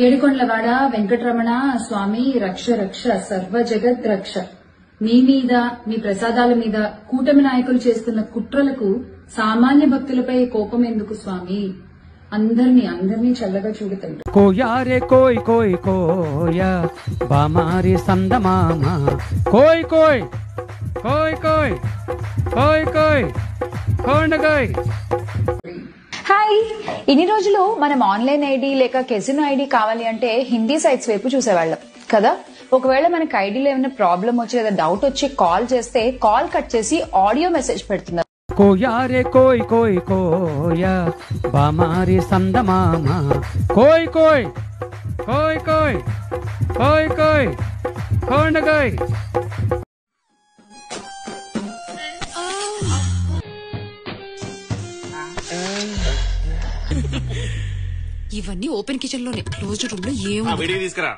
ఏడుకొండలవాడ వెంకటరమణ స్వామి రక్ష రక్ష సర్వ జగత్ రక్ష. మీ మీద మీ ప్రసాదాల మీద కూటమి నాయకులు చేస్తున్న కుట్రలకు సామాన్య భక్తులపై కోపం ఎందుకు స్వామి? అందరినీ చల్లగా చూడుతండి. కోయారే కోయ్ కోయ్ కోయ బామారి సందమామ కోయ్ కోయ్ కోయ్ కోయ్ కోయ్ కోయ్ కోండగోయ్. హాయ్, ఇన్ని రోజులు మనం ఆన్లైన్ ఐడి లేక కెసినో ఐడి కావాలి అంటే హిందీ సైట్స్ వైపు చూసేవాళ్ళం కదా. ఒకవేళ మనకి ఐడీలో ఏమైనా ప్రాబ్లం వచ్చి లేదా డౌట్ వచ్చి కాల్ చేస్తే కాల్ కట్ చేసి ఆడియో మెసేజ్ పెడుతున్నారు. కోయారే కోయ్ కోయ్ కోయ బామారి సందమామ కోయ్ కోయ్ కోయ్ కోయ్ కోయ్ కోయ్ కోండగోయ్. ఇవన్నీ ఓపెన్ కిచెన్ లోనే, క్లోజ్డ్ రూమ్ లో ఏం తీసుకురా.